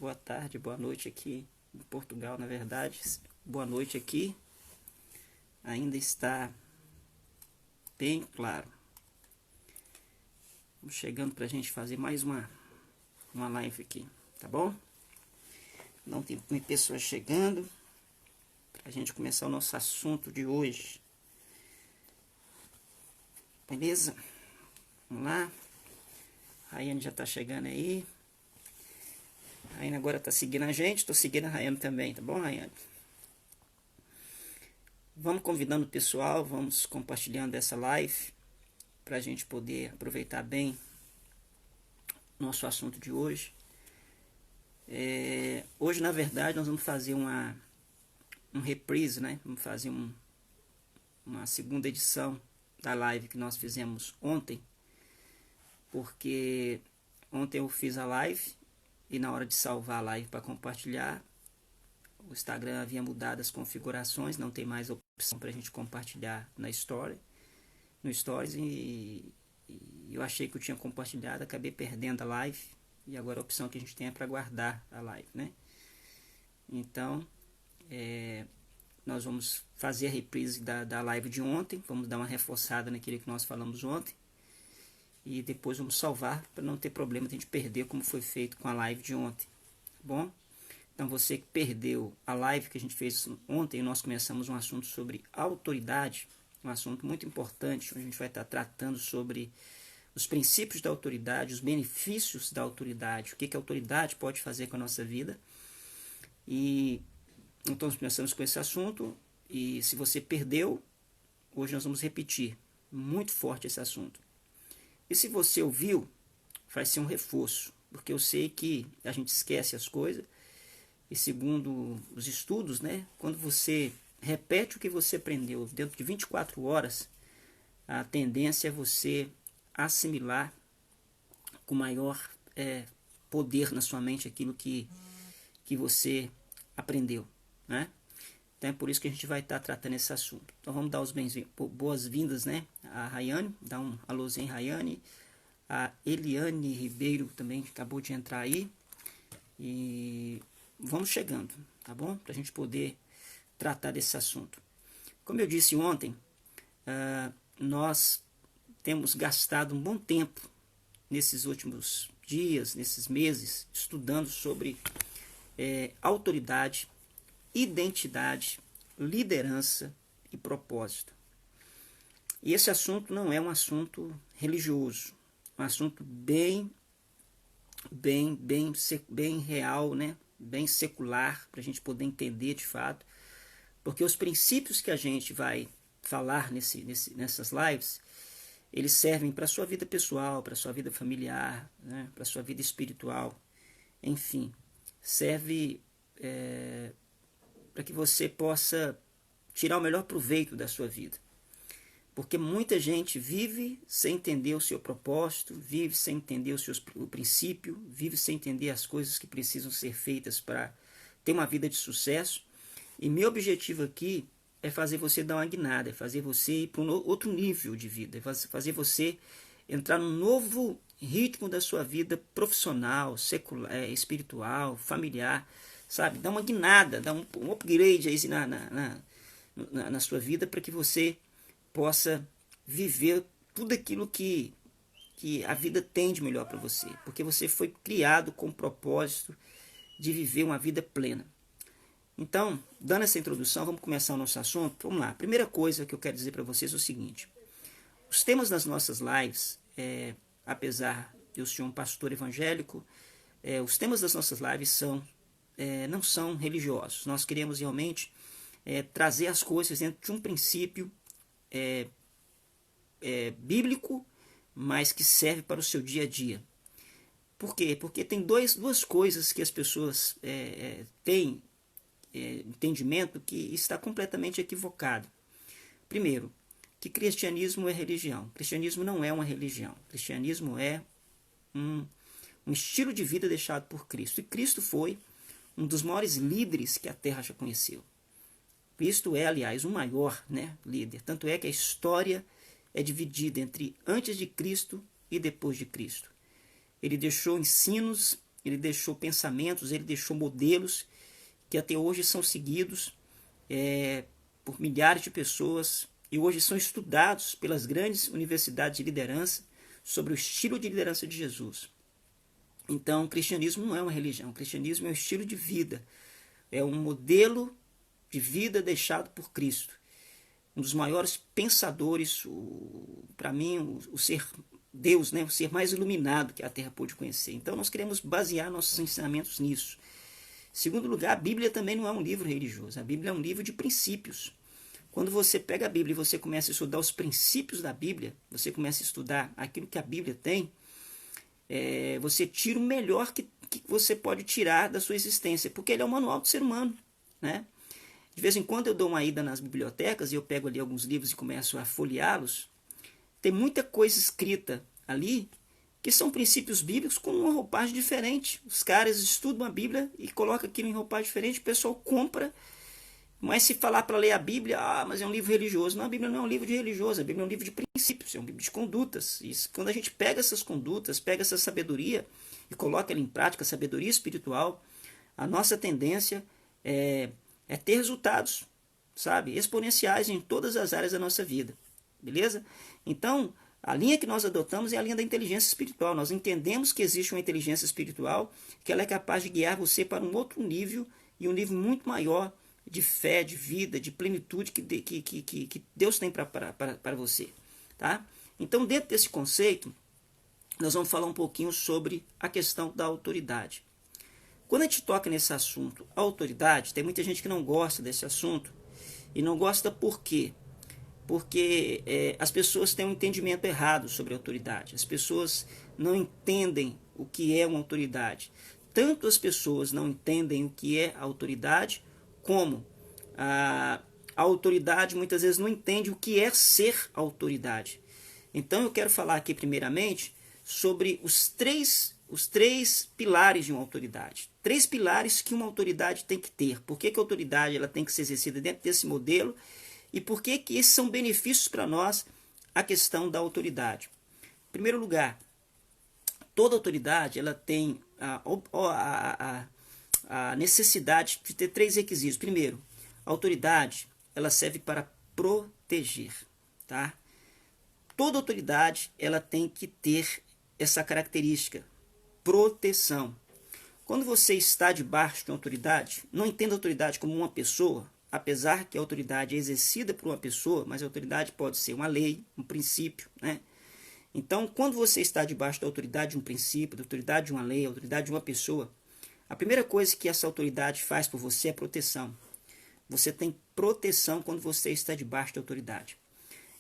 boa tarde, boa noite aqui em Portugal, na verdade. Boa noite aqui. Ainda está bem claro. Vamos chegando para a gente fazer mais uma live aqui, tá bom? Não tem pessoas chegando para a gente começar o nosso assunto de hoje. Beleza? Vamos lá. A Rayane já está chegando aí. A Rayane agora está seguindo a gente. Estou seguindo a Rayane também, tá bom, Rayane? Vamos convidando o pessoal, vamos compartilhando essa live para a gente poder aproveitar bem nosso assunto de hoje. Hoje, na verdade, nós vamos fazer um reprise, né? Vamos fazer uma segunda edição da live que nós fizemos ontem, porque ontem eu fiz a live e na hora de salvar a live para compartilhar, o Instagram havia mudado as configurações, não tem mais opção para a gente compartilhar no Stories, e eu achei que eu tinha compartilhado, acabei perdendo a live, e agora a opção que a gente tem é para guardar a live, né? Então, nós vamos fazer a reprise da live de ontem, vamos dar uma reforçada naquilo que nós falamos ontem, e depois vamos salvar para não ter problema de a gente perder como foi feito com a live de ontem, tá bom? Então você que perdeu a live que a gente fez ontem, nós começamos um assunto sobre autoridade, um assunto muito importante, onde a gente vai estar tratando sobre os princípios da autoridade, os benefícios da autoridade, o que a autoridade pode fazer com a nossa vida. E então nós começamos com esse assunto, e se você perdeu, hoje nós vamos repetir muito forte esse assunto. E se você ouviu, vai ser um reforço, porque eu sei que a gente esquece as coisas, e segundo os estudos, né, quando você repete o que você aprendeu dentro de 24 horas, a tendência é você assimilar com maior poder na sua mente aquilo que você aprendeu, né? Então é por isso que a gente vai estar tratando esse assunto. Então vamos dar as boas-vindas, né, a Rayane, dar um alôzinho, Rayane, a Eliane Ribeiro também acabou de entrar aí, e vamos chegando, tá bom? Para a gente poder tratar desse assunto. Como eu disse ontem, nós temos gastado um bom tempo nesses últimos dias, nesses meses, estudando sobre autoridade, identidade, liderança e propósito. E esse assunto não é um assunto religioso, um assunto bem real, né? Bem secular, para a gente poder entender de fato, porque os princípios que a gente vai falar nessas lives, eles servem para a sua vida pessoal, para a sua vida familiar, né? Para a sua vida espiritual, enfim, serve para que você possa tirar o melhor proveito da sua vida. Porque muita gente vive sem entender o seu propósito, vive sem entender o princípio, vive sem entender as coisas que precisam ser feitas para ter uma vida de sucesso. E meu objetivo aqui é fazer você dar uma guinada, é fazer você ir para um outro nível de vida, é fazer você entrar num novo ritmo da sua vida profissional, secular, espiritual, familiar, sabe? Dar uma guinada, dar um upgrade aí na sua vida, para que você possa viver tudo aquilo que a vida tem de melhor para você, porque você foi criado com o propósito de viver uma vida plena. Então, dando essa introdução, vamos começar o nosso assunto. Vamos lá. A primeira coisa que eu quero dizer para vocês é o seguinte: os temas das nossas lives, apesar de eu ser um pastor evangélico, os temas das nossas lives não são religiosos. Nós queremos realmente trazer as coisas dentro de um princípio bíblico, mas que serve para o seu dia a dia. Por quê? Porque tem duas coisas que as pessoas têm entendimento que está completamente equivocado. Primeiro, que cristianismo é religião. Cristianismo não é uma religião. Cristianismo é um estilo de vida deixado por Cristo. E Cristo foi um dos maiores líderes que a Terra já conheceu. Cristo é, aliás, o maior, né, líder. Tanto é que a história é dividida entre antes de Cristo e depois de Cristo. Ele deixou ensinos ele deixou pensamentos, ele deixou modelos que até hoje são seguidos por milhares de pessoas e hoje são estudados pelas grandes universidades de liderança sobre o estilo de liderança de Jesus. Então, o cristianismo não é uma religião, o cristianismo é um estilo de vida, é um modelo de vida deixado por Cristo. Um dos maiores pensadores, para mim, o ser Deus, né, o ser mais iluminado que a Terra pôde conhecer. Então, nós queremos basear nossos ensinamentos nisso. Em segundo lugar, a Bíblia também não é um livro religioso, a Bíblia é um livro de princípios. Quando você pega a Bíblia e você começa a estudar os princípios da Bíblia, você começa a estudar aquilo que a Bíblia tem, você tira o melhor que você pode tirar da sua existência, porque ele é o manual do ser humano, né? De vez em quando eu dou uma ida nas bibliotecas e eu pego ali alguns livros e começo a folheá-los. Tem muita coisa escrita ali que são princípios bíblicos com uma roupagem diferente. Os caras estudam a Bíblia e colocam aquilo em roupagem diferente, o pessoal compra. Mas se falar para ler a Bíblia, mas é um livro religioso. Não, a Bíblia não é um livro de religioso, a Bíblia é um livro de princípios, é um livro de condutas. Isso, quando a gente pega essas condutas, pega essa sabedoria e coloca ela em prática, a sabedoria espiritual, a nossa tendência é ter resultados, sabe, exponenciais em todas as áreas da nossa vida, beleza? Então, a linha que nós adotamos é a linha da inteligência espiritual. Nós entendemos que existe uma inteligência espiritual, que ela é capaz de guiar você para um outro nível, e um nível muito maior de fé, de vida, de plenitude que Deus tem para você, tá? Então, dentro desse conceito, nós vamos falar um pouquinho sobre a questão da autoridade. Quando a gente toca nesse assunto, autoridade, tem muita gente que não gosta desse assunto, e não gosta por quê? Porque as pessoas têm um entendimento errado sobre a autoridade. As pessoas não entendem o que é uma autoridade. Tanto as pessoas não entendem o que é a autoridade, como a autoridade muitas vezes não entende o que é ser autoridade. Então eu quero falar aqui primeiramente sobre os três pilares de uma autoridade. 3 pilares que uma autoridade tem que ter. Por que a autoridade ela tem que ser exercida dentro desse modelo? E por que esses são benefícios para nós, a questão da autoridade? Em primeiro lugar, toda autoridade ela tem a necessidade de ter 3 requisitos. Primeiro, a autoridade ela serve para proteger, tá? Toda autoridade ela tem que ter essa característica, proteção. Quando você está debaixo de uma autoridade, não entenda a autoridade como uma pessoa, apesar que a autoridade é exercida por uma pessoa, mas a autoridade pode ser uma lei, um princípio, né? Então, quando você está debaixo da autoridade de um princípio, da autoridade de uma lei, da autoridade de uma pessoa, a primeira coisa que essa autoridade faz por você é proteção. Você tem proteção quando você está debaixo da autoridade.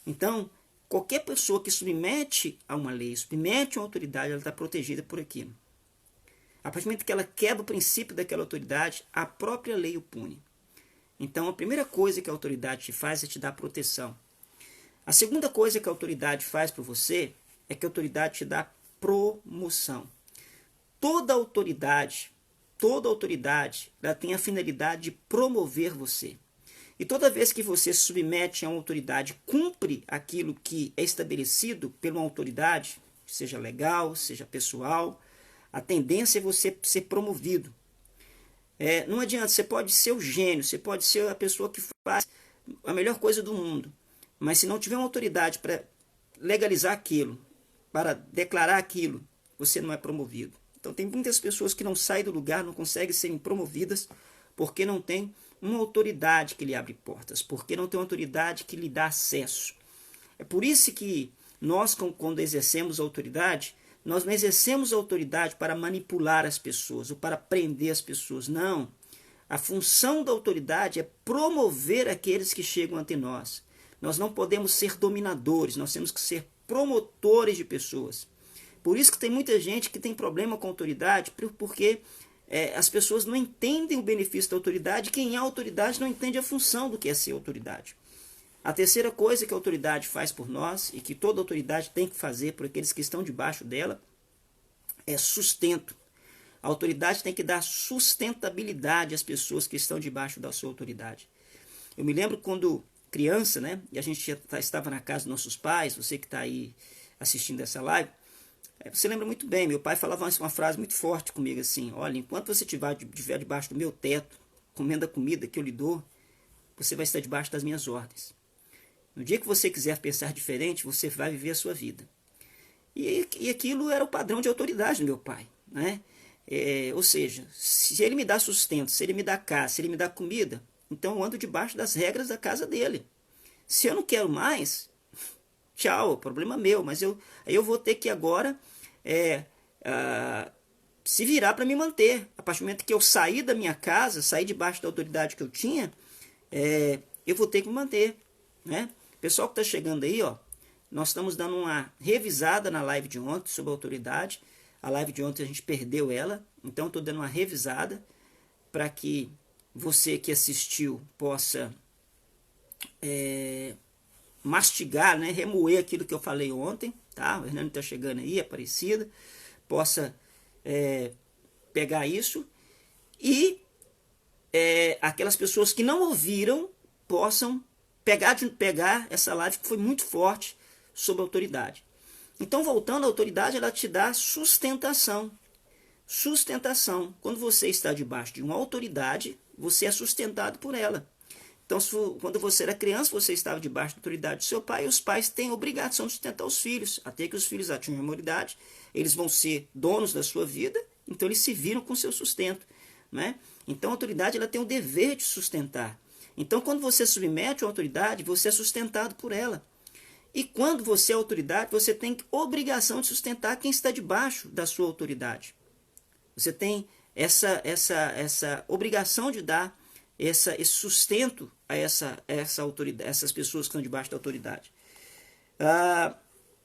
Então, qualquer pessoa que submete a uma lei, submete a uma autoridade, ela está protegida por aquilo. A partir do momento que ela quebra o princípio daquela autoridade, a própria lei o pune. Então, a primeira coisa que a autoridade te faz é te dar proteção. A segunda coisa que a autoridade faz por você é que a autoridade te dá promoção. Toda autoridade, ela tem a finalidade de promover você. E toda vez que você se submete a uma autoridade, cumpre aquilo que é estabelecido por uma autoridade, seja legal, seja pessoal, a tendência é você ser promovido. Não adianta, você pode ser o gênio, você pode ser a pessoa que faz a melhor coisa do mundo, mas se não tiver uma autoridade para legalizar aquilo, para declarar aquilo, você não é promovido. Então tem muitas pessoas que não saem do lugar, não conseguem serem promovidas, porque não tem uma autoridade que lhe abre portas, porque não tem uma autoridade que lhe dá acesso. É por isso que nós, quando exercemos a autoridade, nós não exercemos a autoridade para manipular as pessoas ou para prender as pessoas. Não. A função da autoridade é promover aqueles que chegam ante nós. Nós não podemos ser dominadores, nós temos que ser promotores de pessoas. Por isso que tem muita gente que tem problema com a autoridade, porque as pessoas não entendem o benefício da autoridade. Quem é autoridade não entende a função do que é ser autoridade. A terceira coisa que a autoridade faz por nós, e que toda autoridade tem que fazer por aqueles que estão debaixo dela, é sustento. A autoridade tem que dar sustentabilidade às pessoas que estão debaixo da sua autoridade. Eu me lembro quando criança, né, e a gente estava na casa dos nossos pais, você que está aí assistindo essa live, Você lembra muito bem, meu pai falava uma frase muito forte comigo assim: olha, enquanto você estiver debaixo do meu teto, comendo a comida que eu lhe dou, você vai estar debaixo das minhas ordens. No dia que você quiser pensar diferente, você vai viver a sua vida. E aquilo era o padrão de autoridade do meu pai, né? Ou seja, se ele me dá sustento, se ele me dá casa, se ele me dá comida, então eu ando debaixo das regras da casa dele. Se eu não quero mais, tchau, problema meu, mas aí eu vou ter que agora se virar para me manter. A partir do momento que eu sair da minha casa, sair debaixo da autoridade que eu tinha, eu vou ter que me manter, né? Pessoal que está chegando aí, ó, nós estamos dando uma revisada na live de ontem sobre a autoridade. A live de ontem a gente perdeu ela, então estou dando uma revisada para que você que assistiu possa mastigar, né, remoer aquilo que eu falei ontem, tá? O Hernani está chegando aí, Aparecida, possa pegar isso e aquelas pessoas que não ouviram possam pegar essa live que foi muito forte sobre a autoridade. Então, voltando, a autoridade ela te dá sustentação. Sustentação. Quando você está debaixo de uma autoridade, você é sustentado por ela. Então, quando você era criança, você estava debaixo da autoridade do seu pai, e os pais têm a obrigação de sustentar os filhos. Até que os filhos atinjam a maioridade, eles vão ser donos da sua vida, então eles se viram com seu sustento, né? Então, a autoridade ela tem o dever de sustentar. Então, quando você submete a autoridade, você é sustentado por ela. E quando você é autoridade, você tem obrigação de sustentar quem está debaixo da sua autoridade. Você tem essa obrigação de dar esse sustento a essa autoridade, essas pessoas que estão debaixo da autoridade.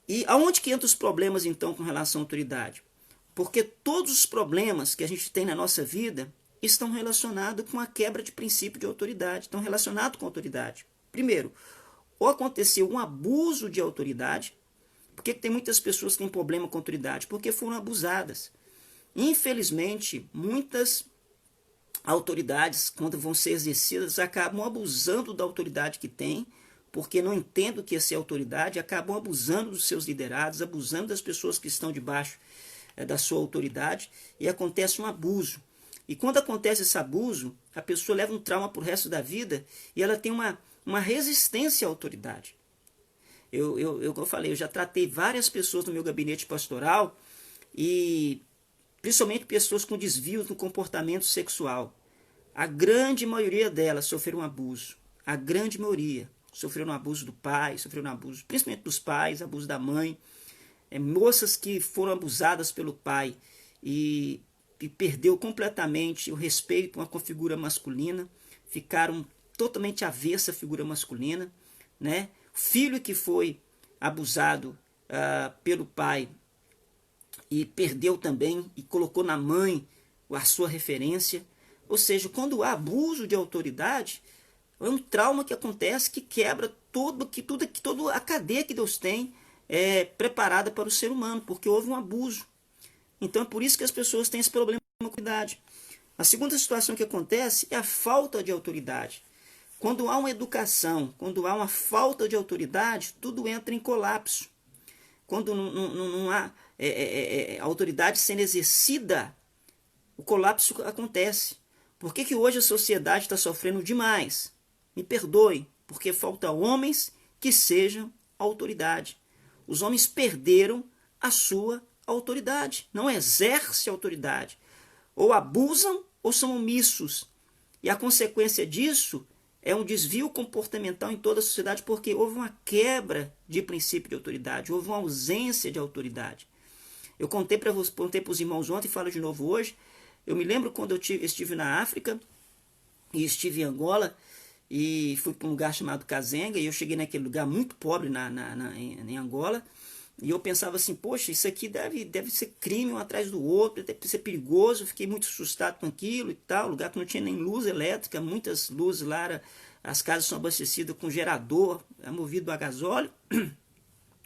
E aonde que entram os problemas, então, com relação à autoridade? Porque todos os problemas que a gente tem na nossa vida estão relacionados com a quebra de princípio de autoridade, estão relacionados com a autoridade. Primeiro, ou aconteceu um abuso de autoridade. Por que tem muitas pessoas que têm problema com autoridade? Porque foram abusadas. Infelizmente, muitas autoridades, quando vão ser exercidas, acabam abusando da autoridade que têm, porque não entendem o que é ser autoridade, acabam abusando dos seus liderados, abusando das pessoas que estão debaixo da sua autoridade, e acontece um abuso. E quando acontece esse abuso, a pessoa leva um trauma para o resto da vida e ela tem uma resistência à autoridade. Eu falei, eu já tratei várias pessoas no meu gabinete pastoral, e principalmente pessoas com desvios no comportamento sexual. A grande maioria delas sofreram um abuso. A grande maioria sofreram um abuso do pai, sofreram um abuso principalmente dos pais, abuso da mãe. Moças que foram abusadas pelo pai e perdeu completamente o respeito com a figura masculina, ficaram totalmente avessa à figura masculina, né? Filho que foi abusado pelo pai e perdeu também e colocou na mãe a sua referência. Ou seja, quando há abuso de autoridade, é um trauma que acontece que quebra toda a cadeia que Deus tem preparada para o ser humano, porque houve um abuso. Então é por isso que as pessoas têm esse problema com a autoridade. A segunda situação que acontece é a falta de autoridade. Quando há uma educação, quando há uma falta de autoridade, tudo entra em colapso. Quando não há autoridade sendo exercida, o colapso acontece. Por que hoje a sociedade está sofrendo demais? Me perdoe, porque falta homens que sejam autoridade. Os homens perderam a sua autoridade, não exercem autoridade. Ou abusam ou são omissos. E a consequência disso é um desvio comportamental em toda a sociedade, porque houve uma quebra de princípio de autoridade, houve uma ausência de autoridade. Eu contei para os irmãos ontem e falo de novo hoje. Eu me lembro quando eu estive na África e estive em Angola e fui para um lugar chamado Kazenga, e eu cheguei naquele lugar muito pobre em Angola, e eu pensava assim, poxa, isso aqui deve ser crime um atrás do outro, deve ser perigoso. Eu fiquei muito assustado com aquilo e tal, lugar que não tinha nem luz elétrica, muitas luzes lá, as casas são abastecidas com gerador, movido a gasóleo,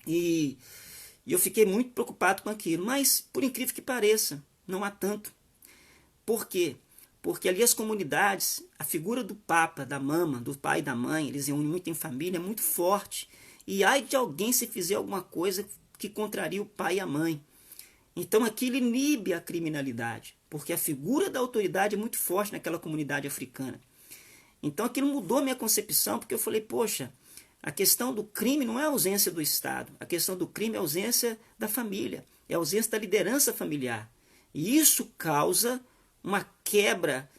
e eu fiquei muito preocupado com aquilo. Mas, por incrível que pareça, não há tanto. Por quê? Porque ali as comunidades, a figura do papa, da mama, do pai e da mãe, eles se unem muito em família, é muito forte. E ai de alguém se fizer alguma coisa que contraria o pai e a mãe. Então aquilo inibe a criminalidade, porque a figura da autoridade é muito forte naquela comunidade africana. Então aquilo mudou a minha concepção, porque eu falei, poxa, a questão do crime não é a ausência do Estado, a questão do crime é a ausência da família, é a ausência da liderança familiar. E isso causa uma quebra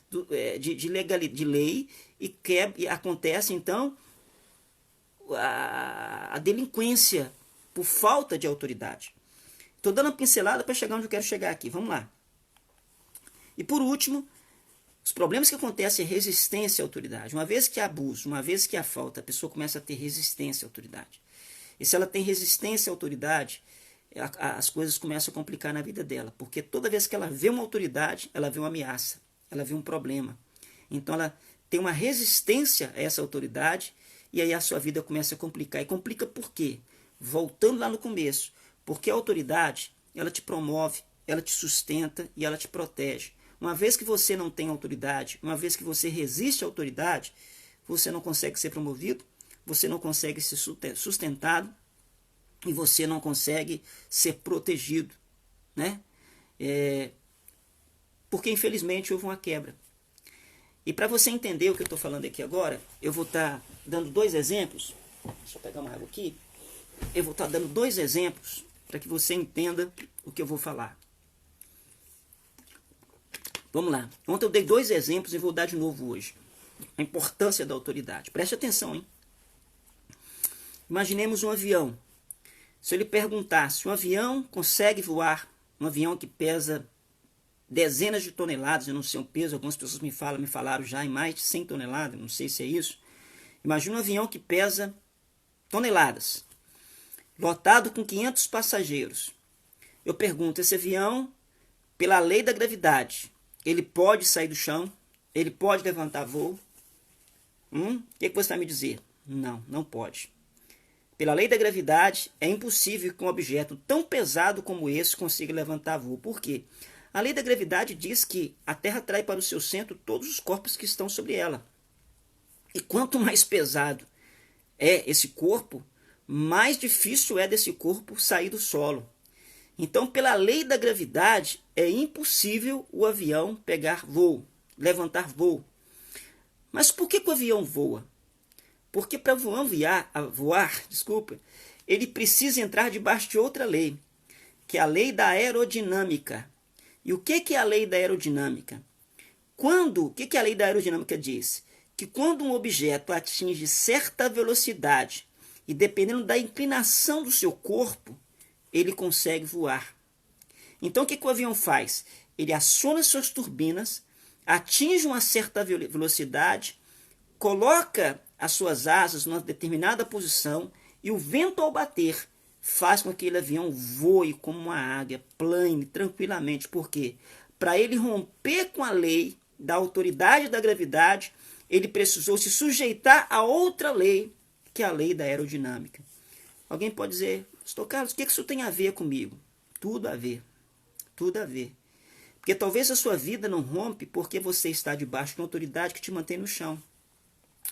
de lei e acontece então a delinquência por falta de autoridade. Estou dando uma pincelada para chegar onde eu quero chegar aqui. Vamos lá. E por último, os problemas que acontecem é resistência à autoridade. Uma vez que há abuso, uma vez que há falta, a pessoa começa a ter resistência à autoridade. E se ela tem resistência à autoridade, as coisas começam a complicar na vida dela. Porque toda vez que ela vê uma autoridade, ela vê uma ameaça, ela vê um problema. Então ela tem uma resistência a essa autoridade e aí a sua vida começa a complicar. E complica por quê? Voltando lá no começo. Porque a autoridade, ela te promove, ela te sustenta e ela te protege. Uma vez que você não tem autoridade, uma vez que você resiste à autoridade, você não consegue ser promovido, você não consegue ser sustentado e você não consegue ser protegido, né? Porque infelizmente houve uma quebra. E para você entender o que eu estou falando aqui agora, eu vou estar dando 2 exemplos. Deixa eu pegar uma água aqui. Eu vou estar dando 2 exemplos para que você entenda o que eu vou falar. Vamos lá. Ontem eu dei 2 exemplos e vou dar de novo hoje. A importância da autoridade. Preste atenção, hein? Imaginemos um avião. Se eu lhe perguntasse, um avião consegue voar, um avião que pesa dezenas de toneladas, eu não sei o peso, algumas pessoas me falaram já em mais de 100 toneladas, não sei se é isso. Imagina um avião que pesa toneladas, lotado com 500 passageiros. Eu pergunto, esse avião, pela lei da gravidade, ele pode sair do chão? Ele pode levantar voo? O que você vai me dizer? Não, não pode. Pela lei da gravidade, é impossível que um objeto tão pesado como esse consiga levantar voo. Por quê? A lei da gravidade diz que a Terra atrai para o seu centro todos os corpos que estão sobre ela. E quanto mais pesado é esse corpo, mais difícil é desse corpo sair do solo. Então, pela lei da gravidade, é impossível o avião pegar voo, levantar voo. Mas por que o avião voa? Porque para o avião voar, ele precisa entrar debaixo de outra lei, que é a lei da aerodinâmica. E o que é a lei da aerodinâmica? O que a lei da aerodinâmica diz? Que quando um objeto atinge certa velocidade, e dependendo da inclinação do seu corpo, ele consegue voar. Então o que o avião faz? Ele aciona suas turbinas, atinge uma certa velocidade, coloca as suas asas numa determinada posição e o vento ao bater faz com que aquele avião voe como uma águia, plane tranquilamente. Por quê? Para ele romper com a lei da autoridade da gravidade, ele precisou se sujeitar a outra lei, que é a lei da aerodinâmica. Alguém pode dizer, Pastor Carlos, o que isso tem a ver comigo? Tudo a ver. Tudo a ver. Porque talvez a sua vida não rompe porque você está debaixo de uma autoridade que te mantém no chão.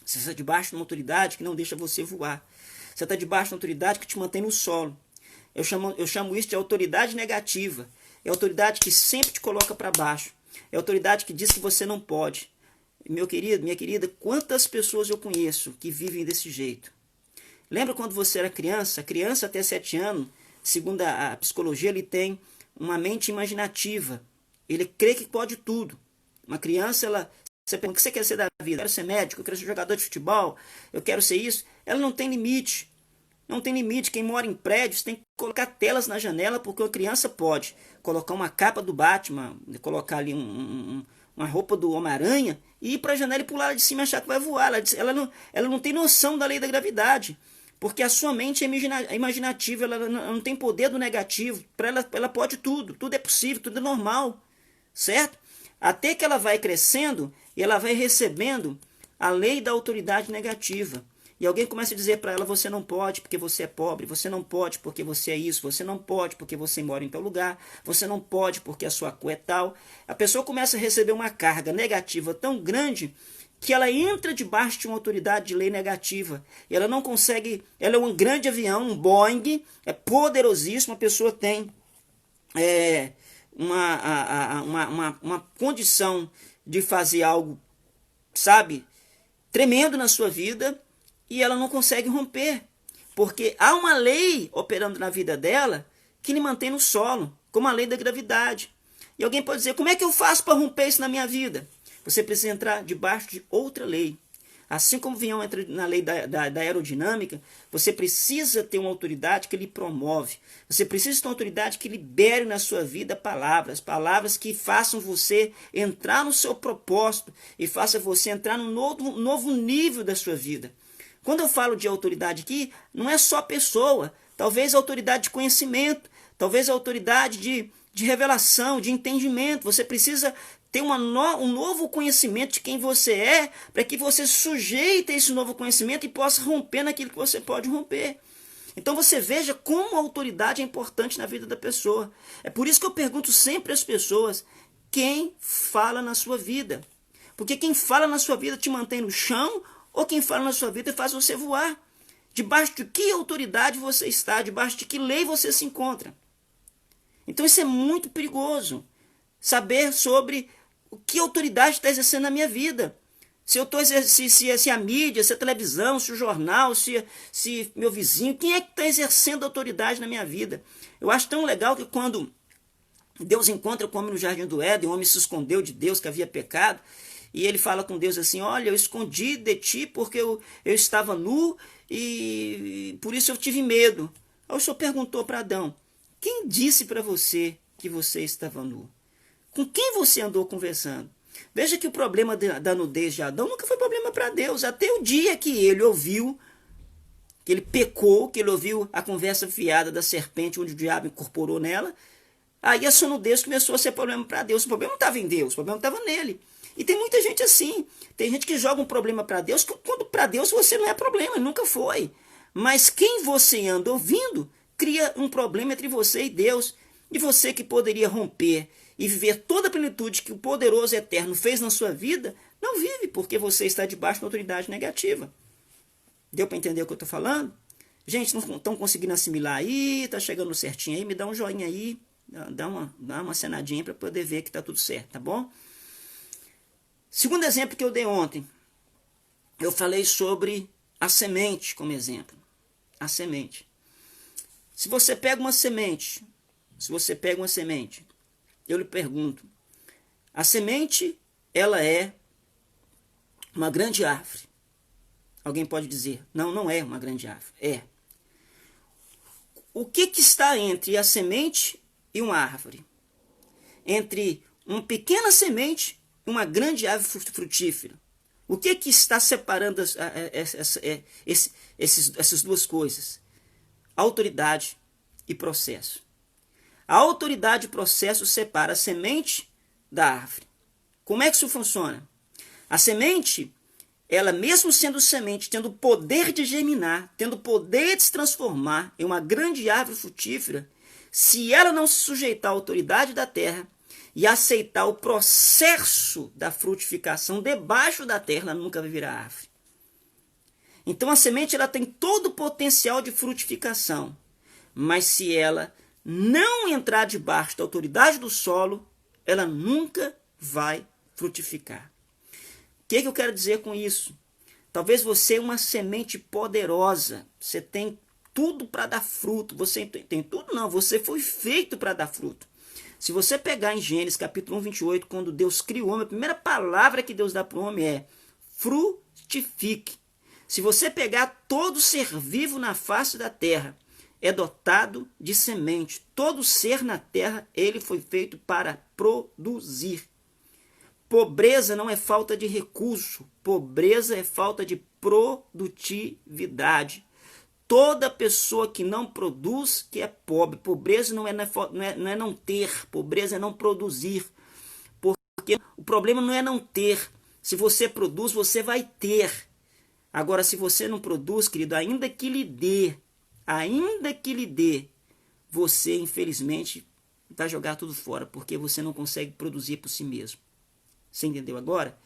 Você está debaixo de uma autoridade que não deixa você voar. Você está debaixo de uma autoridade que te mantém no solo. Eu chamo isso de autoridade negativa. É a autoridade que sempre te coloca para baixo. É a autoridade que diz que você não pode. Meu querido, minha querida, quantas pessoas eu conheço que vivem desse jeito? Lembra quando você era criança? Criança até 7 anos, segundo a psicologia, ele tem uma mente imaginativa. Ele crê que pode tudo. Uma criança, você pergunta, o que você quer ser da vida? Eu quero ser médico, eu quero ser jogador de futebol, eu quero ser isso. Ela não tem limite. Não tem limite. Quem mora em prédios tem que colocar telas na janela, porque uma criança pode colocar uma capa do Batman, colocar ali uma roupa do Homem-Aranha e ir para a janela e pular lá de cima e achar que vai voar. Ela não tem noção da lei da gravidade, porque a sua mente é imaginativa, ela não tem poder do negativo. Para ela pode tudo é possível, tudo é normal, certo? Até que ela vai crescendo e ela vai recebendo a lei da autoridade negativa. E alguém começa a dizer para ela, você não pode porque você é pobre, você não pode porque você é isso, você não pode porque você mora em tal lugar, você não pode porque a sua cor é tal. A pessoa começa a receber uma carga negativa tão grande que ela entra debaixo de uma autoridade de lei negativa. E ela não consegue, ela é um grande avião, um Boeing, é poderosíssimo, a pessoa tem uma condição de fazer algo, sabe, tremendo na sua vida, e ela não consegue romper, porque há uma lei operando na vida dela que lhe mantém no solo, como a lei da gravidade. E alguém pode dizer, como é que eu faço para romper isso na minha vida? Você precisa entrar debaixo de outra lei. Assim como o avião entra na lei da aerodinâmica, você precisa ter uma autoridade que lhe promove. Você precisa ter uma autoridade que libere na sua vida palavras que façam você entrar no seu propósito e façam você entrar num novo nível da sua vida. Quando eu falo de autoridade aqui, não é só pessoa, talvez autoridade de conhecimento, talvez autoridade de revelação, de entendimento. Você precisa ter um novo conhecimento de quem você é, para que você sujeite esse novo conhecimento e possa romper naquilo que você pode romper. Então você veja como a autoridade é importante na vida da pessoa. É por isso que eu pergunto sempre às pessoas, quem fala na sua vida? Porque quem fala na sua vida te mantém no chão, ou quem fala na sua vida faz você voar? Debaixo de que autoridade você está? Debaixo de que lei você se encontra? Então isso é muito perigoso. Saber sobre o que autoridade está exercendo na minha vida. Se eu estou se a mídia, se a televisão, se o jornal, se meu vizinho, quem é que está exercendo autoridade na minha vida? Eu acho tão legal que quando Deus encontra com o homem no jardim do Éden, o homem se escondeu de Deus que havia pecado, e ele fala com Deus assim, olha, eu escondi de ti porque eu estava nu e por isso eu tive medo. Aí o Senhor perguntou para Adão, quem disse para você que você estava nu? Com quem você andou conversando? Veja que o problema da nudez de Adão nunca foi problema para Deus, até o dia que ele ouviu, que ele pecou, que ele ouviu a conversa fiada da serpente onde o diabo incorporou nela, aí a sua nudez começou a ser problema para Deus. O problema não estava em Deus, o problema estava nele. E tem muita gente assim, tem gente que joga um problema para Deus, quando para Deus você não é problema, nunca foi. Mas quem você anda ouvindo, cria um problema entre você e Deus. E você que poderia romper e viver toda a plenitude que o poderoso eterno fez na sua vida, não vive, porque você está debaixo de uma autoridade negativa. Deu para entender o que eu estou falando? Gente, não estão conseguindo assimilar aí, está chegando certinho aí, me dá um joinha aí, dá uma acenadinha para poder ver que está tudo certo, tá bom? Segundo exemplo que eu dei ontem, eu falei sobre a semente como exemplo. A semente. Se você pega uma semente, eu lhe pergunto, a semente, ela é uma grande árvore. Alguém pode dizer, não é uma grande árvore. É. O que está entre a semente e uma árvore? Entre uma pequena semente e uma grande árvore frutífera. O que está separando essas duas coisas? Autoridade e processo. A autoridade e processo separa a semente da árvore. Como é que isso funciona? A semente, ela mesmo sendo semente, tendo o poder de germinar, tendo o poder de se transformar em uma grande árvore frutífera, se ela não se sujeitar à autoridade da terra e aceitar o processo da frutificação debaixo da terra, ela nunca vai virar árvore. Então a semente ela tem todo o potencial de frutificação, mas se ela não entrar debaixo da autoridade do solo, ela nunca vai frutificar. O que eu quero dizer com isso? Talvez você é uma semente poderosa, você tem tudo para dar fruto, você tem tudo não, você foi feito para dar fruto. Se você pegar em Gênesis capítulo 1, 28, quando Deus cria o homem, a primeira palavra que Deus dá para o homem é frutifique. Se você pegar todo ser vivo na face da terra, é dotado de semente. Todo ser na terra, ele foi feito para produzir. Pobreza não é falta de recurso, pobreza é falta de produtividade. Toda pessoa que não produz, que é pobre. Pobreza não é não ter, pobreza é não produzir. Porque o problema não é não ter. Se você produz, você vai ter. Agora, se você não produz, querido, ainda que lhe dê, você, infelizmente, vai jogar tudo fora, porque você não consegue produzir por si mesmo. Você entendeu agora?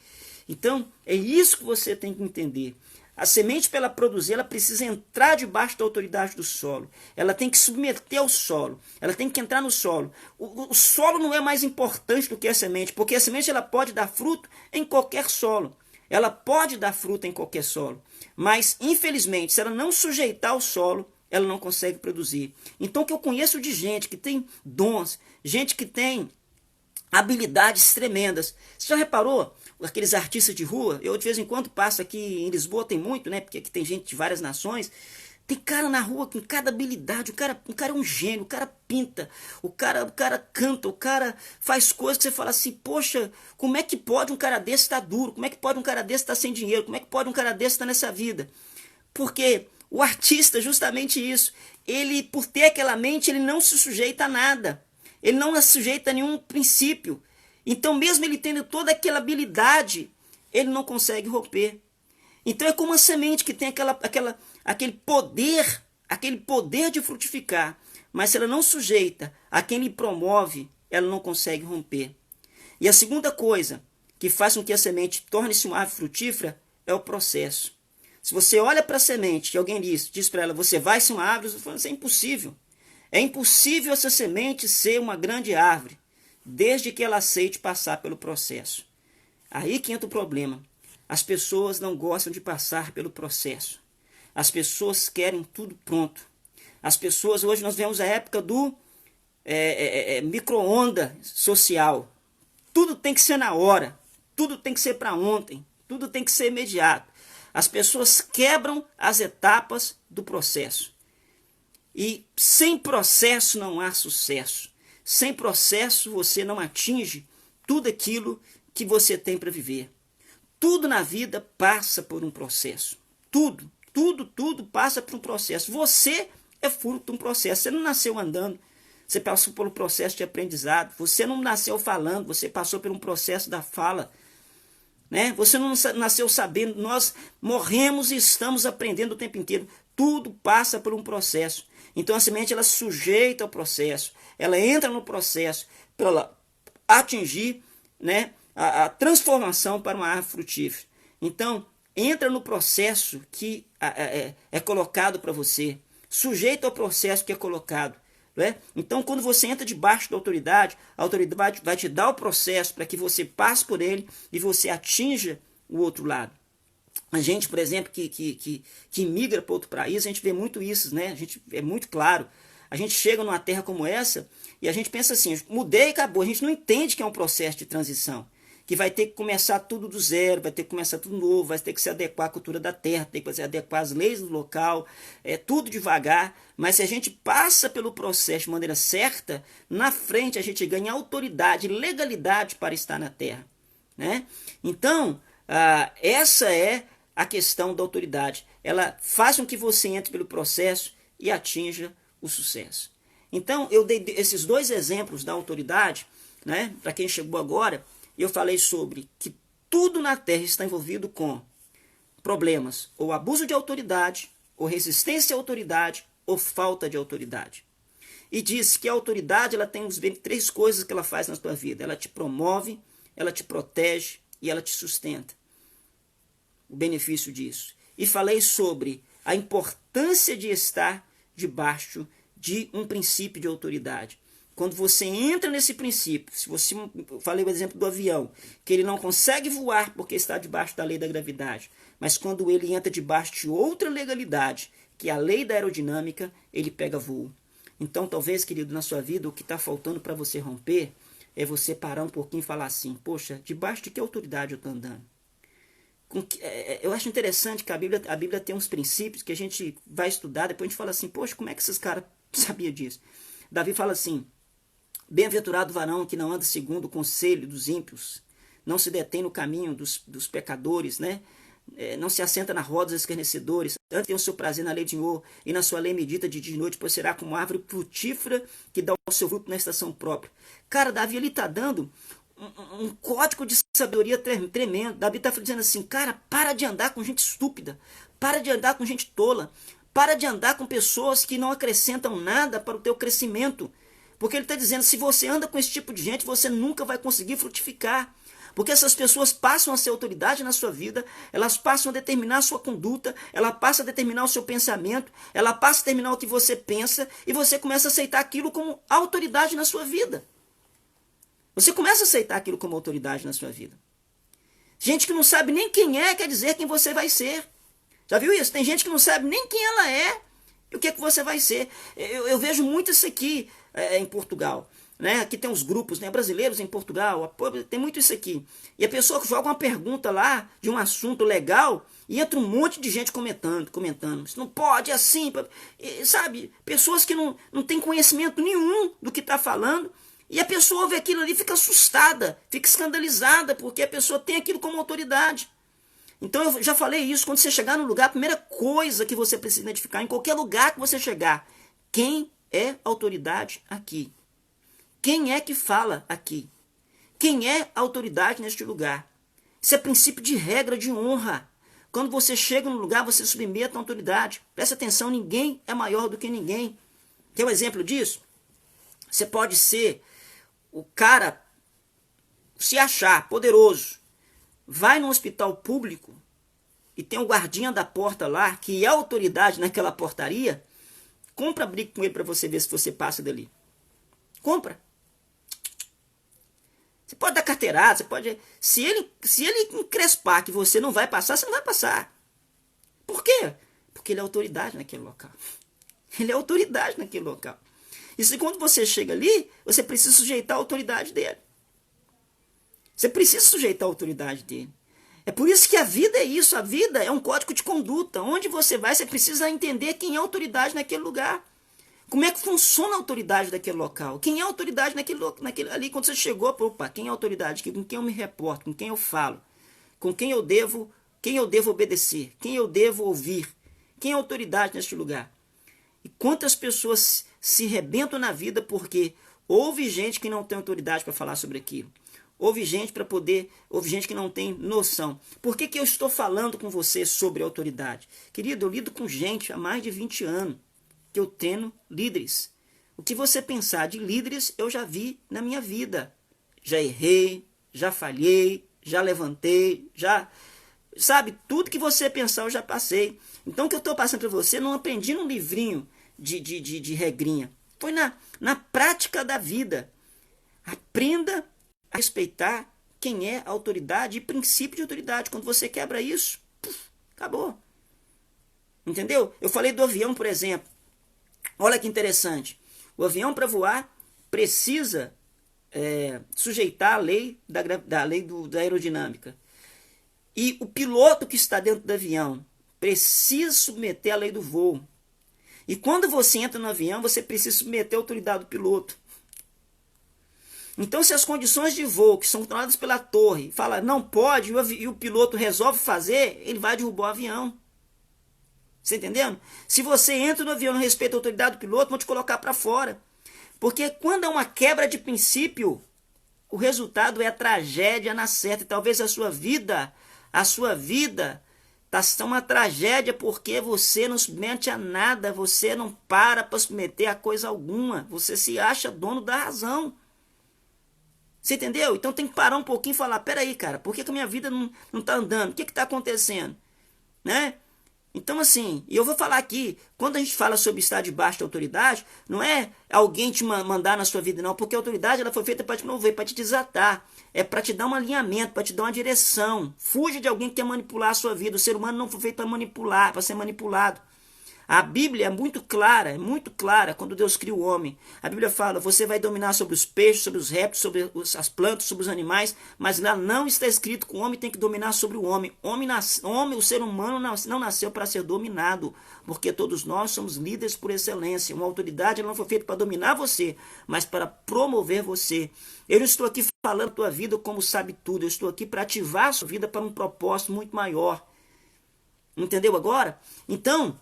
Então, é isso que você tem que entender. A semente, para ela produzir, ela precisa entrar debaixo da autoridade do solo. Ela tem que submeter ao solo. Ela tem que entrar no solo. O solo não é mais importante do que a semente, porque a semente ela pode dar fruto em qualquer solo. Ela pode dar fruto em qualquer solo. Mas, infelizmente, se ela não sujeitar o solo, ela não consegue produzir. Então, o que eu conheço de gente que tem dons, gente que tem habilidades tremendas. Você já reparou? Aqueles artistas de rua, eu de vez em quando passo aqui em Lisboa, tem muito, né? Porque aqui tem gente de várias nações. Tem cara na rua com cada habilidade, o cara é um gênio, o cara pinta, o cara canta, o cara faz coisas que você fala assim, poxa, como é que pode um cara desse estar duro? Como é que pode um cara desse estar sem dinheiro? Como é que pode um cara desse estar nessa vida? Porque o artista, justamente isso, ele, por ter aquela mente, ele não se sujeita a nada. Ele não se sujeita a nenhum princípio. Então, mesmo ele tendo toda aquela habilidade, ele não consegue romper. Então, é como uma semente que tem aquele poder de frutificar. Mas se ela não sujeita a quem lhe promove, ela não consegue romper. E a segunda coisa que faz com que a semente torne-se uma árvore frutífera é o processo. Se você olha para a semente e alguém diz para ela, você vai ser uma árvore, você fala, isso é impossível. É impossível essa semente ser uma grande árvore, desde que ela aceite passar pelo processo. Aí que entra o problema. As pessoas não gostam de passar pelo processo. As pessoas querem tudo pronto. As pessoas, hoje nós vemos a época do micro-onda social. Tudo tem que ser na hora. Tudo tem que ser para ontem. Tudo tem que ser imediato. As pessoas quebram as etapas do processo. E sem processo não há sucesso. Sem processo você não atinge tudo aquilo que você tem para viver. Tudo na vida passa por um processo. Tudo passa por um processo. Você é fruto de um processo. Você não nasceu andando, você passou por um processo de aprendizado. Você não nasceu falando, você passou por um processo da fala. Né? Você não nasceu sabendo, nós morremos e estamos aprendendo o tempo inteiro. Tudo passa por um processo. Então a semente ela sujeita ao processo, ela entra no processo para ela atingir, né, a transformação para uma árvore frutífera. Então entra no processo que é colocado para você, sujeita ao processo que é colocado. Né? Então quando você entra debaixo da autoridade, a autoridade vai te dar o processo para que você passe por ele e você atinja o outro lado. A gente, por exemplo, que migra para outro país, a gente vê muito isso, né? A gente, é muito claro. A gente chega numa terra como essa e a gente pensa assim, mudei e acabou. A gente não entende que é um processo de transição, que vai ter que começar tudo do zero, vai ter que começar tudo novo, vai ter que se adequar à cultura da terra, tem que se adequar às leis do local, tudo devagar. Mas se a gente passa pelo processo de maneira certa, na frente a gente ganha autoridade, legalidade para estar na terra. Né? Então, essa é a questão da autoridade. Ela faz com que você entre pelo processo e atinja o sucesso. Então, eu dei esses dois exemplos da autoridade, né, para quem chegou agora, eu falei sobre que tudo na Terra está envolvido com problemas, ou abuso de autoridade, ou resistência à autoridade, ou falta de autoridade. E disse que a autoridade ela tem três coisas que ela faz na tua vida. Ela te promove, ela te protege e ela te sustenta. O benefício disso. E falei sobre a importância de estar debaixo de um princípio de autoridade. Quando você entra nesse princípio, se você, falei o exemplo do avião, que ele não consegue voar porque está debaixo da lei da gravidade, mas quando ele entra debaixo de outra legalidade, que é a lei da aerodinâmica, ele pega voo. Então, talvez, querido, na sua vida, o que está faltando para você romper é você parar um pouquinho e falar assim, poxa, debaixo de que autoridade eu estou andando? Eu acho interessante que a Bíblia tem uns princípios que a gente vai estudar, depois a gente fala assim, poxa, como é que esses caras sabiam disso? Davi fala assim, bem-aventurado o varão que não anda segundo o conselho dos ímpios, não se detém no caminho dos pecadores, né? Não se assenta na roda dos escarnecedores, antes tem o seu prazer na lei de Senhor, e na sua lei medita de dia e de noite, pois será como árvore frutífera que dá o seu fruto na estação própria. Cara, Davi ele está dando um código de sabedoria tremendo. Davi está dizendo assim, cara, para de andar com gente estúpida, para de andar com gente tola, para de andar com pessoas que não acrescentam nada para o teu crescimento. Porque ele está dizendo, se você anda com esse tipo de gente, você nunca vai conseguir frutificar. Porque essas pessoas passam a ser autoridade na sua vida, elas passam a determinar a sua conduta, ela passa a determinar o seu pensamento, ela passa a determinar o que você pensa, e você começa a aceitar aquilo como autoridade na sua vida. Você começa a aceitar aquilo como autoridade na sua vida. Gente que não sabe nem quem é, quer dizer quem você vai ser. Já viu isso? Tem gente que não sabe nem quem ela é e o que você vai ser. Eu vejo muito isso aqui em Portugal. Né? Aqui tem uns grupos, né, brasileiros em Portugal, tem muito isso aqui. E a pessoa joga uma pergunta lá de um assunto legal e entra um monte de gente comentando. Isso não pode, é assim. E, sabe, pessoas que não têm conhecimento nenhum do que está falando. E a pessoa ouve aquilo ali e fica assustada, fica escandalizada, porque a pessoa tem aquilo como autoridade. Então eu já falei isso, quando você chegar no lugar, a primeira coisa que você precisa identificar, em qualquer lugar que você chegar, quem é autoridade aqui? Quem é que fala aqui? Quem é autoridade neste lugar? Isso é princípio de regra, de honra. Quando você chega no lugar, você submete à autoridade. Presta atenção, ninguém é maior do que ninguém. Quer um exemplo disso? Você pode ser o cara, se achar poderoso, vai num hospital público e tem um guardinha da porta lá, que é autoridade naquela portaria, compra briga com ele para você ver se você passa dali. Compra. Você pode dar carteirada, você pode... Se ele encrespar que você não vai passar, você não vai passar. Por quê? Porque ele é autoridade naquele local. Ele é autoridade naquele local. E se quando você chega ali, você precisa sujeitar a autoridade dele. Você precisa sujeitar a autoridade dele. É por isso que a vida é isso. A vida é um código de conduta. Onde você vai, você precisa entender quem é a autoridade naquele lugar. Como é que funciona a autoridade daquele local? Quem é a autoridade naquele ali? Quando você chegou, opa, quem é a autoridade? Com quem eu me reporto? Com quem eu falo? Com quem eu devo obedecer? Quem eu devo ouvir? Quem é a autoridade neste lugar? E quantas pessoas se rebentam na vida porque houve gente que não tem autoridade para falar sobre aquilo. Houve gente que não tem noção. Por que eu estou falando com você sobre autoridade? Querido, eu lido com gente há mais de 20 anos. Que eu tenho líderes. O que você pensar de líderes, eu já vi na minha vida. Já errei, já falhei, já levantei, já... Sabe, tudo que você pensar eu já passei. Então o que eu estou passando para você, não aprendi num livrinho de regrinha. Foi na prática da vida. Aprenda a respeitar quem é a autoridade e princípio de autoridade. Quando você quebra isso, acabou. Entendeu? Eu falei do avião, por exemplo. Olha que interessante. O avião, para voar, precisa sujeitar a lei da aerodinâmica. E o piloto que está dentro do avião precisa submeter a lei do voo. E quando você entra no avião, você precisa submeter a autoridade do piloto. Então, se as condições de voo, que são controladas pela torre, fala não pode, e o piloto resolve fazer, ele vai derrubar o avião. Você entendendo? Se você entra no avião e não respeita a autoridade do piloto, vão te colocar para fora. Porque quando é uma quebra de princípio, o resultado é a tragédia na certa. E talvez a sua vida está uma tragédia porque você não submete a nada, você não para submeter a coisa alguma. Você se acha dono da razão. Você entendeu? Então tem que parar um pouquinho e falar, peraí, cara, por que a minha vida não está andando? O que está acontecendo? Né? Então, assim, e eu vou falar aqui, quando a gente fala sobre estar debaixo da autoridade, não é alguém te mandar na sua vida, não, porque a autoridade ela foi feita para te promover, para te desatar, é para te dar um alinhamento, para te dar uma direção. Fuja de alguém que quer manipular a sua vida. O ser humano não foi feito para manipular, para ser manipulado. A Bíblia é muito clara quando Deus cria o homem. A Bíblia fala, você vai dominar sobre os peixes, sobre os répteis, sobre as plantas, sobre os animais, mas lá não está escrito que o homem tem que dominar sobre o homem. O ser humano não nasceu para ser dominado, porque todos nós somos líderes por excelência. Uma autoridade ela não foi feita para dominar você, mas para promover você. Eu não estou aqui falando da tua vida como sabe tudo, eu estou aqui para ativar a sua vida para um propósito muito maior. Entendeu agora? Então,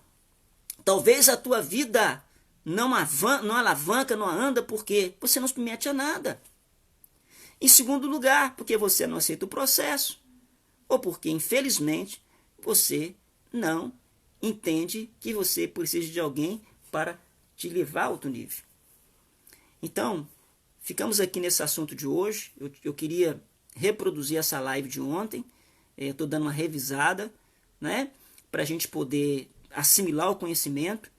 talvez a tua vida não alavanca, não anda, porque você não se mete a nada. Em segundo lugar, porque você não aceita o processo. Ou porque, infelizmente, você não entende que você precisa de alguém para te levar a outro nível. Então, ficamos aqui nesse assunto de hoje. Eu queria reproduzir essa live de ontem. Estou dando uma revisada, né? Para a gente poder assimilar o conhecimento,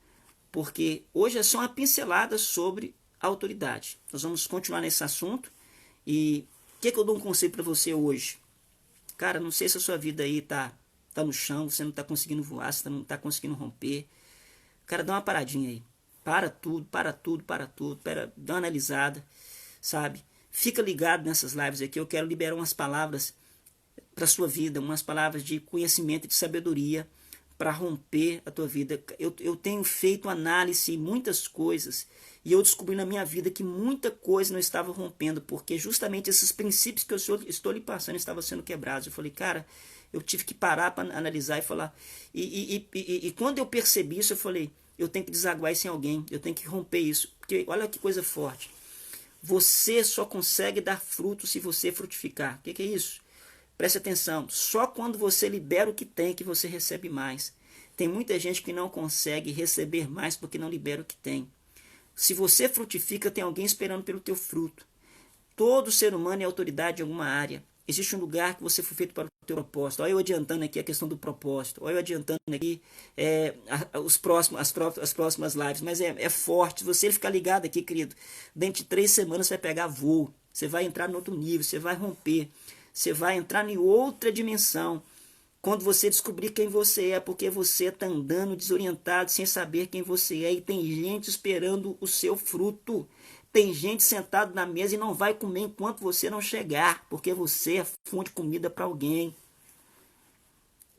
porque hoje é só uma pincelada sobre a autoridade. Nós vamos continuar nesse assunto. E o que eu dou um conselho para você hoje? Cara, não sei se a sua vida aí tá no chão, você não está conseguindo voar, você não está conseguindo romper. Cara, dá uma paradinha aí. Para tudo, dá uma analisada, sabe? Fica ligado nessas lives aqui, eu quero liberar umas palavras para a sua vida, umas palavras de conhecimento e de sabedoria para romper a tua vida. Eu tenho feito análise em muitas coisas e eu descobri na minha vida que muita coisa não estava rompendo, porque justamente esses princípios que eu estou lhe passando estavam sendo quebrados. Eu falei, cara, eu tive que parar para analisar e falar. E quando eu percebi isso, eu falei, eu tenho que desaguar isso em alguém, eu tenho que romper isso. Porque olha que coisa forte. Você só consegue dar fruto se você frutificar. O que é isso? Preste atenção, só quando você libera o que tem que você recebe mais. Tem muita gente que não consegue receber mais porque não libera o que tem. Se você frutifica, tem alguém esperando pelo teu fruto. Todo ser humano é autoridade em alguma área. Existe um lugar que você foi feito para o teu propósito. Olha eu adiantando aqui a questão do propósito. Olha eu adiantando aqui as próximas lives. Mas é forte. Se você ficar ligado aqui, querido, dentro de 3 semanas você vai pegar voo. Você vai entrar em outro nível, você vai romper. Você vai entrar em outra dimensão. Quando você descobrir quem você é, porque você está andando desorientado, sem saber quem você é, e tem gente esperando o seu fruto. Tem gente sentado na mesa e não vai comer enquanto você não chegar, porque você é fonte de comida para alguém.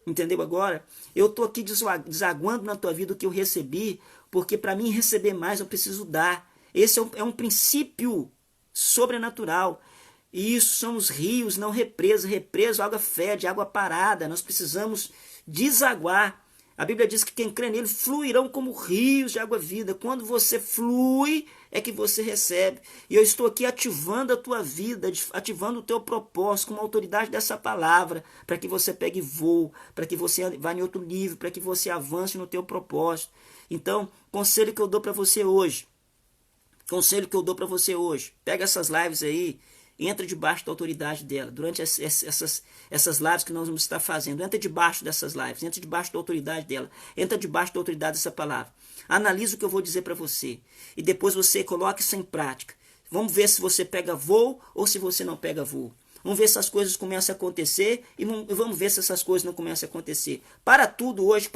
Entendeu agora? Eu estou aqui desaguando na tua vida o que eu recebi, porque para mim receber mais eu preciso dar. Esse é um princípio sobrenatural. E isso são os rios, não represas. Represa, água fede, água parada. Nós precisamos desaguar. A Bíblia diz que quem crê nele fluirão como rios de água vida. Quando você flui, é que você recebe. E eu estou aqui ativando a tua vida, ativando o teu propósito com a autoridade dessa palavra, para que você pegue voo, para que você vá em outro nível, para que você avance no teu propósito. Então, conselho que eu dou para você hoje. Pega essas lives aí. Entra debaixo da autoridade dela. Durante essas lives que nós vamos estar fazendo, entra debaixo dessas lives, entra debaixo da autoridade dela, entra debaixo da autoridade dessa palavra. Analisa o que eu vou dizer para você e depois você coloca isso em prática. Vamos ver se você pega voo ou se você não pega voo. Vamos ver se as coisas começam a acontecer e vamos ver se essas coisas não começam a acontecer. Para tudo hoje,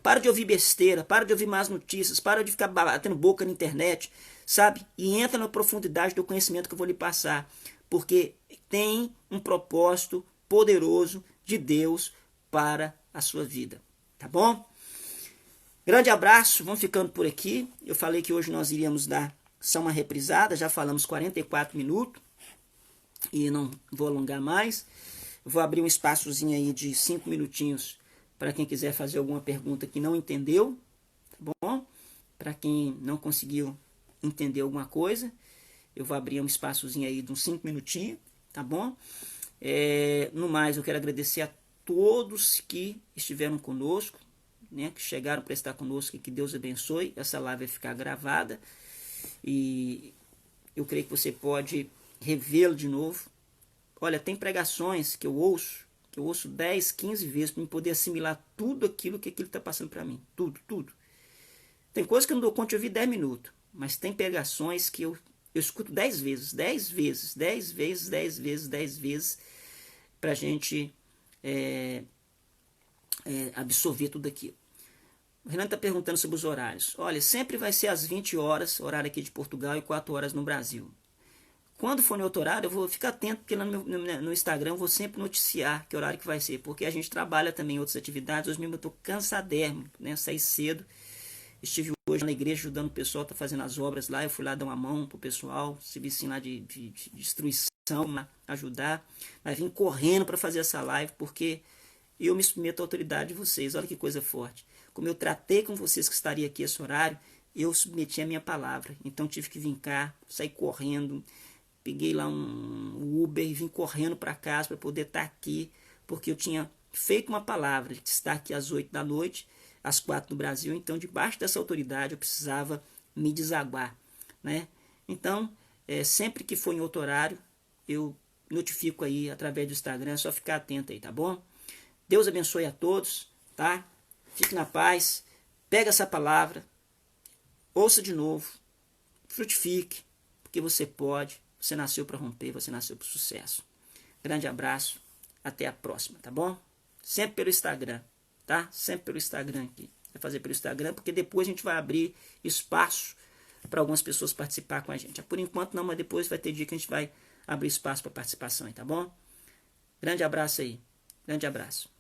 para de ouvir besteira, para de ouvir más notícias, para de ficar batendo boca na internet, sabe? E entra na profundidade do conhecimento que eu vou lhe passar. Porque tem um propósito poderoso de Deus para a sua vida. Tá bom? Grande abraço, vamos ficando por aqui. Eu falei que hoje nós iríamos dar só uma reprisada, já falamos 44 minutos. E não vou alongar mais. Vou abrir um espaçozinho aí de 5 minutinhos para quem quiser fazer alguma pergunta que não entendeu. Tá bom? Para quem não conseguiu entender alguma coisa. Eu vou abrir um espaçozinho aí de uns 5 minutinhos, tá bom? No mais, eu quero agradecer a todos que estiveram conosco, né, que chegaram para estar conosco e que Deus abençoe. Essa live vai ficar gravada e eu creio que você pode revê-lo de novo. Olha, tem pregações que eu ouço 10, 15 vezes para poder assimilar tudo aquilo que ele está passando para mim. Tudo. Tem coisas que eu não dou conta de ouvir 10 minutos, mas tem pregações que eu escuto 10 vezes, para a gente absorver tudo aquilo. O Renan está perguntando sobre os horários. Olha, sempre vai ser às 20 horas, horário aqui de Portugal, e 4 horas no Brasil. Quando for no outro horário, eu vou ficar atento, porque no Instagram eu vou sempre noticiar que horário que vai ser, porque a gente trabalha também em outras atividades. Hoje mesmo eu estou cansadérrimo, né? Saí cedo. Estive hoje na igreja ajudando o pessoal, está fazendo as obras lá. Eu fui lá dar uma mão pro pessoal, serviço lá de destruição, ajudar. Mas vim correndo para fazer essa live, porque eu me submeto à autoridade de vocês. Olha que coisa forte. Como eu tratei com vocês que estaria aqui esse horário, eu submeti a minha palavra. Então tive que vir cá, sair correndo. Peguei lá um Uber e vim correndo para casa para poder estar aqui, porque eu tinha feito uma palavra de estar aqui às 8 da noite, às 4 do Brasil. Então, debaixo dessa autoridade, eu precisava me desaguar, né? Então, sempre que for em outro horário, eu notifico aí através do Instagram, é só ficar atento aí, tá bom? Deus abençoe a todos, tá? Fique na paz, pega essa palavra, ouça de novo, frutifique, porque você pode, você nasceu para romper, você nasceu para o sucesso. Grande abraço, até a próxima, tá bom? Sempre pelo Instagram, tá? Sempre pelo Instagram aqui. Vai fazer pelo Instagram, porque depois a gente vai abrir espaço para algumas pessoas participar com a gente. Por enquanto não, mas depois vai ter dia que a gente vai abrir espaço para participação, tá bom? Grande abraço aí. Grande abraço.